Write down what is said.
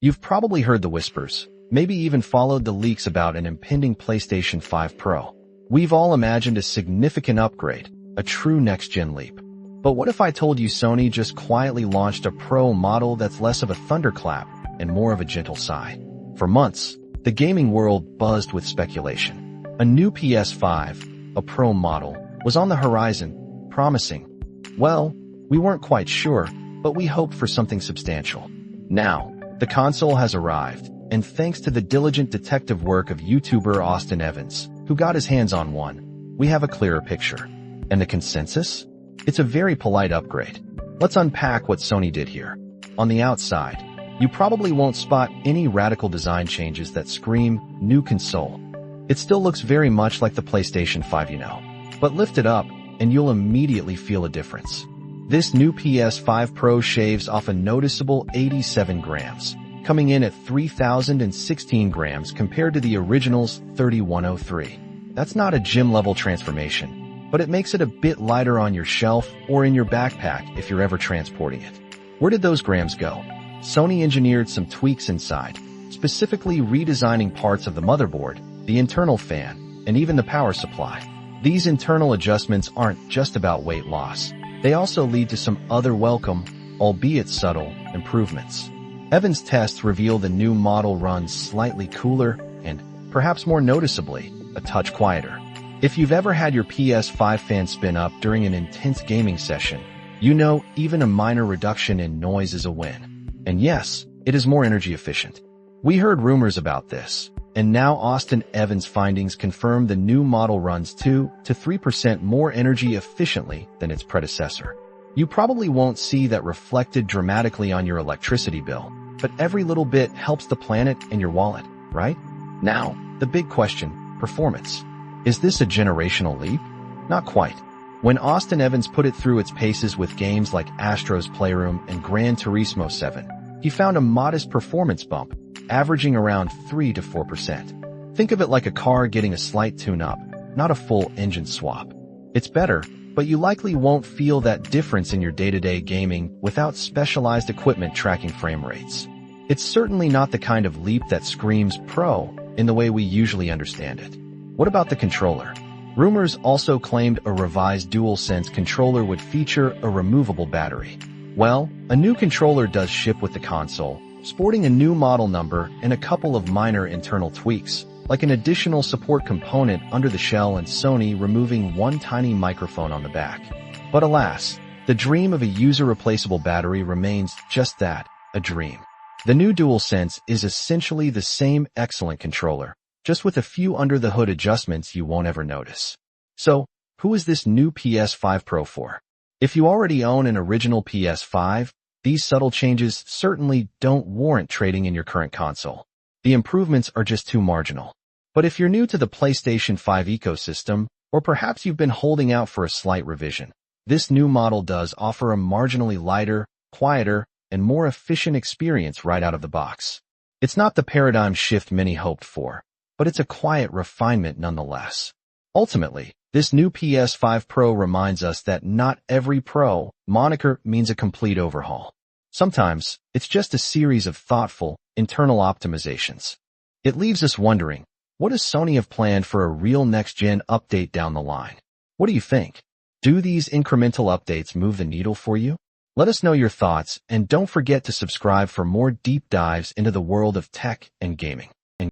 You've probably heard the whispers, maybe even followed the leaks about an impending PlayStation 5 Pro. We've all imagined a significant upgrade, a true next-gen leap. But what if I told you Sony just quietly launched a Pro model that's less of a thunderclap and more of a gentle sigh? For months, the gaming world buzzed with speculation. A new PS5, a Pro model, was on the horizon, promising. Well, we weren't quite sure, but we hoped for something substantial. Now, the console has arrived, and thanks to the diligent detective work of YouTuber Austin Evans, who got his hands on one, we have a clearer picture. And the consensus? It's a very polite upgrade. Let's unpack what Sony did here. On the outside, you probably won't spot any radical design changes that scream new console. It still looks very much like the PlayStation 5 you know. But lift it up, and you'll immediately feel a difference. This new PS5 Pro shaves off a noticeable 87 grams, coming in at 3,016 grams compared to the original's 3,103. That's not a gym-level transformation, but it makes it a bit lighter on your shelf or in your backpack if you're ever transporting it. Where did those grams go? Sony engineered some tweaks inside, specifically redesigning parts of the motherboard, the internal fan, and even the power supply. These internal adjustments aren't just about weight loss. They also lead to some other welcome, albeit subtle, improvements. Evans' tests reveal the new model runs slightly cooler and, perhaps more noticeably, a touch quieter. If you've ever had your PS5 fan spin up during an intense gaming session, you know even a minor reduction in noise is a win. And yes, it is more energy efficient. We heard rumors about this, and now Austin Evans' findings confirm the new model runs 2 to 3% more energy efficiently than its predecessor. You probably won't see that reflected dramatically on your electricity bill, but every little bit helps the planet and your wallet, right? Now, the big question, performance. Is this a generational leap? Not quite. When Austin Evans put it through its paces with games like Astro's Playroom and Gran Turismo 7, he found a modest performance bump, averaging around 3 to 4%. Think of it like a car getting a slight tune-up, not a full engine swap. It's better, but you likely won't feel that difference in your day-to-day gaming without specialized equipment tracking frame rates. It's certainly not the kind of leap that screams pro in the way we usually understand it. What about the controller? Rumors also claimed a revised DualSense controller would feature a removable battery. Well, a new controller does ship with the console, sporting a new model number and a couple of minor internal tweaks, like an additional support component under the shell and Sony removing one tiny microphone on the back. But alas, the dream of a user-replaceable battery remains just that, a dream. The new DualSense is essentially the same excellent controller, just with a few under-the-hood adjustments you won't ever notice. So, who is this new PS5 Pro for? If you already own an original PS5, these subtle changes certainly don't warrant trading in your current console. The improvements are just too marginal. But if you're new to the PlayStation 5 ecosystem, or perhaps you've been holding out for a slight revision, this new model does offer a marginally lighter, quieter, and more efficient experience right out of the box. It's not the paradigm shift many hoped for, but it's a quiet refinement nonetheless. Ultimately, this new PS5 Pro reminds us that not every Pro moniker means a complete overhaul. Sometimes, it's just a series of thoughtful, internal optimizations. It leaves us wondering, what does Sony have planned for a real next-gen update down the line? What do you think? Do these incremental updates move the needle for you? Let us know your thoughts, and don't forget to subscribe for more deep dives into the world of tech and gaming.